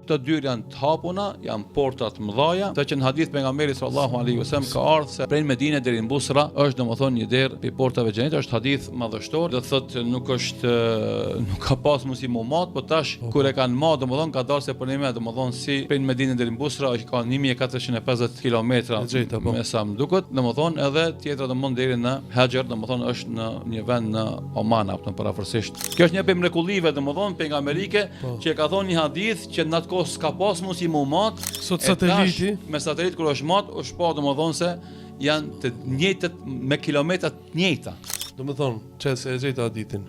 të dy janë të hapuna, janë porta të mëdha, sa që në hadith pejgamberi sallallahu alaihi wasallam ka ardhur se prej Medine deri në Busra është domethënë një derë pe portave të xhenetit, është hadith madhështor, do thotë nuk ka pas mundësi më mat, po tash kur e kanë marrë domethënë ka dalë se po ne domethënë si prej Medine deri në Busra është ka 1450 kilometra me sa më duket, domethënë edhe tjetra domethënë deri në Hajar, domethënë është në një vend në Oman apo në parafërsisht. Kjo është një prej mrekullive domethënë pejgamberike që e ka thonë një hadith që në atë kohë s'ka pas mundësi më mat, sot sateliti me satelit kur është mat, është pa domethënë se janë të njëjtët me kilometra të njëjta. Domethënë, çesë e gjejta hadithin.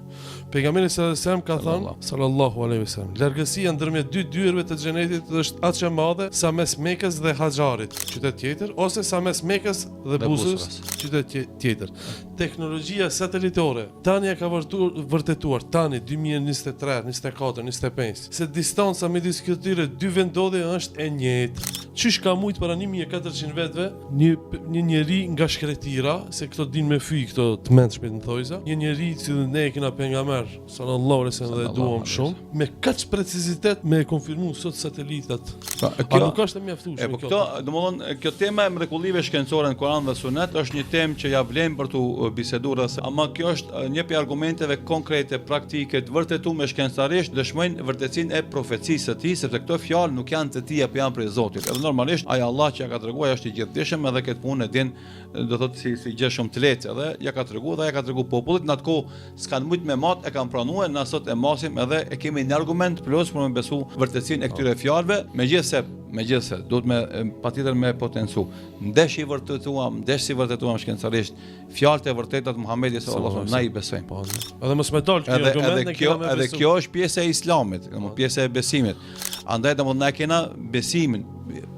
Pejgamberi sallallahu ka thënë sallallahu alaihi wasallam, largësia ndërmjet dy dyerve të xhenetit është aq e madhe sa mes Mekës dhe Haxharit, qytet tjetër, ose sa mes Mekës dhe Busrës, qytet tjetër. Teknologjia satelitore tani e ka vërtetuar tani 2023, 24, 25 se distanca midis këtyre dy vendodhe është e njëjtë. Çish ka mujt para 1400 vetëve një njeri nga shkretira, se këto din me fyj këto të mendshmit në thojza, një njeri që ne e kena pejgamber sallallahu alaihi wasallam dhe duam shumë, me kaq precizitet me konfirmuar sot satelitat. Kjo nuk është e mjaftueshme. Po këto, domethënë, kjo tema e mrekullive shkencore në Kur'an dhe Sunet është një temë që ja vlen për tu biseduar, ama kjo është një prej argumenteve konkrete, praktike, të vërtetuara shkencarisht, dëshmojnë vërtetësinë e profecisë së tij, sepse këto fjalë nuk janë të tija, por janë prej Zotit. Edhe normalisht ai Allah që ja ka treguar është i gjithdijshëm, edhe këtë punë e din, do thotë si gjë shumë të lehtë, edhe ja ka treguar dhe ja ka treguar popullit, në atë kohë s'kan mujt me mat, e kanë pranuar, na sot e masim edhe e kemi një argument plus për me besu vërtetësinë e këtyre fjalëve, megjithse duhet me patjetër me potencu. Ndesh i vërtetuam shkencarisht fjalët e vërteta të Muhamedit sallallahu alaihi wasallam, na i besojmë. Edhe mos më dal kjo argument, edhe kjo është pjesë e Islamit, pjesë e besimit. Andaj domosdoshmë na kena besimin.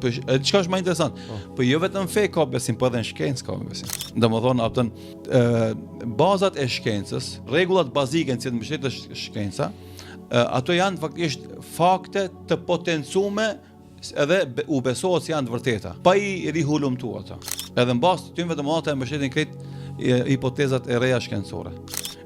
Çka është më interesant? Po jo vetëm fe ka besim, po edhe në shkencë ka besim. Domethënë ato bazat e shkencës, rregullat bazike që mbështet shkenca, ato janë faktikisht fakte të potencume edhe u besohet se janë të vërteta, pa i rihulumtuar ato. Edhe mbas ty vetëm ata mbështetin këtë hipotezat e reja shkencore.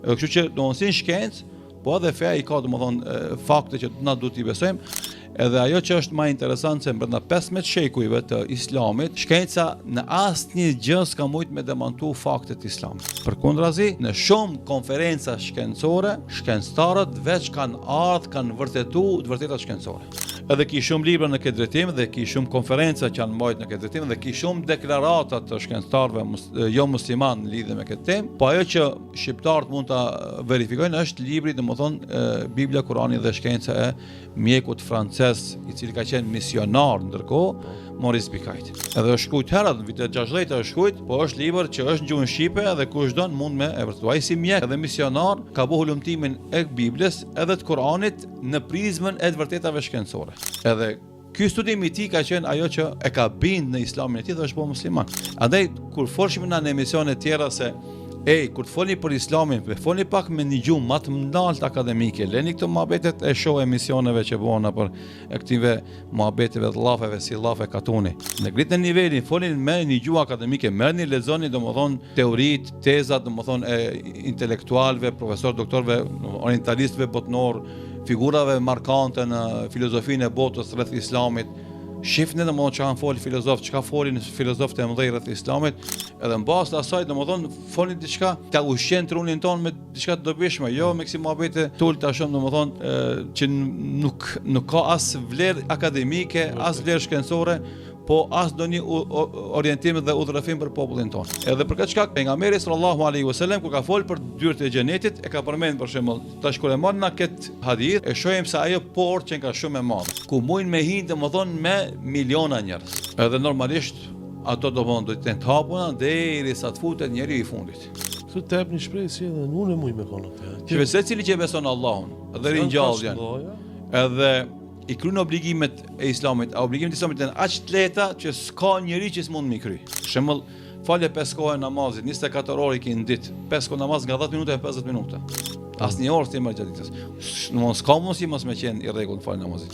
Kështu që domosdoshmë si shkencë, po edhe feja i ka domethënë fakte që na duhet i besojmë. Edhe ajo që është më interesant se brenda 15 shekujve të Islamit, shkenca në asnjë gjë s'ka mujt me demantu faktet e Islamit. Përkundrazi, në shumë konferenca shkencore, shkencëtarët veç kanë vërtetuar të vërtetat shkencore. Edhe ki shumë libra në këtë drejtim dhe ki shumë konferenca që janë mbajtur në këtë drejtim dhe ki shumë deklarata të shkencëtarëve jo musliman në lidhje me këtë temë, po ajo që shqiptarët mund ta verifikojnë është libri, domethënë Bibla, Kurani dhe shkenca e mjekut francez, i cili ka qenë misionar ndërkohë, Maurice Bucaille. Edhe është shkruajt herët në vitet 60 është shkruajt, po është libër që është në gjuhën shqipe edhe kushdo mund me e vërtetuar. Ai si mjek edhe misionar ka bëu hulumtimin e Biblës edhe të Kuranit në prizmën e të vërtetave shkencore. Edhe ky studim i tij ka qenë ajo që e ka bind në Islamin e tij dhe është bërë musliman. Andaj kur folshim në emisione të tjera se kur të folni për Islamin, folni pak me një gjumë më të ndaltë akademike. Leni këto muhabetet e show emisioneve që bëhen për këtyve muhabeteve të llafeve si llafe katuni. Në ngritën e nivelin, folni me një gjuhë akademike, merrni lexoni domethënë teoritë, tezat domethënë e intelektualëve, profesor, doktorëve, orientalistëve botnor, figurave markante në filozofinë e botës rreth Islamit. Shifni domethënë çka kanë folë filozofë, çka folin filozofët e mëdhenj rreth Islamit, edhe mbas të asaj domethënë folin diçka ta ushqen trunin ton me diçka të dobishme, jo me kësi muhabete tulta shumë domethënë që nuk ka as vlerë akademike, as vlerë shkencore, po as ndonjë orientim dhe udhërrëfim për popullin ton. Edhe për këtë shkak pejgamberi sallallahu alaihi wasallam kur ka folë për dyert e xhenetit, e ka përmendur për shembull, tash kur e marr na këtë hadith, e shohim se ajo portë që ka shumë e madhe, ku mujnë me hinë domethënë me miliona njerëz. Edhe normalisht ato domethënë do të jenë të hapura derisa të futet njeriu i fundit. Këtu të jap një shpresë si edhe unë mund me kono atë. Që secili që beson Allahun dhe ringjall janë. Edhe i kryen obligimet e Islamit, obligimet e Islamit janë aq të lehta që s'ka njeri që s'mund mi kry. Për shembull, falje 5 kohë namazit, 24 orë i në ditë, 5 kohë namaz nga 10 minuta e 50 minuta. Asnjë orë ti më gjatë ditës. Mos ka mundësi mos me qenë i rregull fal namazit.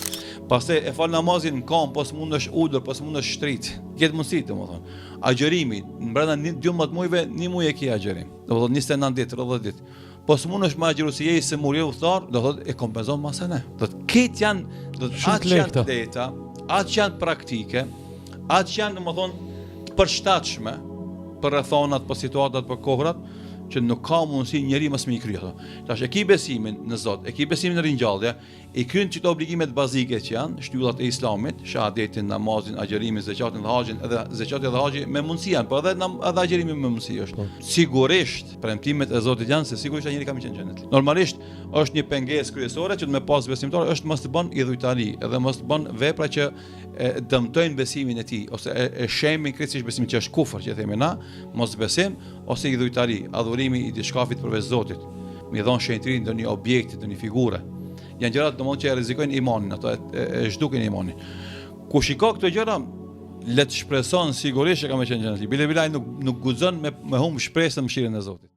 Pastaj e fal namazin në kam, po s'mundesh udhër, po s'mundesh shtrit. Gjet mundësi domethënë. Agjërimi, brenda 12 muajve, 1 muaj e ke agjërim. Domethënë 29 ditë, 30 ditë. Po së mund është ma gjerusie se murje udhëtar, do thotë e kompenzon masën e. Do të ketë janë, do të atë që janë deta, atë që janë praktike, atë që janë, domethënë, të përshtatshme për rrethonat, për situatat, për kohrat, që nuk ka mundësi njeri mos me i krye ato. Tash e ki besimin në Zot, e ki besimin në ringjallje, i kryen çdo obligimet bazike që janë, shtyllat e Islamit, shahadetin, namazin, agjerimin, zakatin dhe haxhin, edhe zakati dhe haxhi me mundësi janë, po edhe edhe agjerimi me mundësi është. Sigurisht, premtimet e Zotit janë se sigurisht ai njeri ka më qenë në xhenet. Normalisht është një pengesë kryesore që të me pas besimtar është mos të bën idhujtari, edhe mos të bën vepra që dëmtojnë besimin e tij ose e shemin krejtësisht besimin që është kufër, që themi na, mos besim ose idhujtari, adhurimi i diçkafit përveç Zotit, mi dhon shenjtëri ndonjë objekti, ndonjë figure. Janë gjëra domosdoshmë që e rrezikojnë imanin, ato e zhdukin imanin. Kush i ka këto gjëra, le të shpreson sigurisht që ka më qenë xheneti. Bile nuk guxon me humb shpresën në mëshirën e Zotit.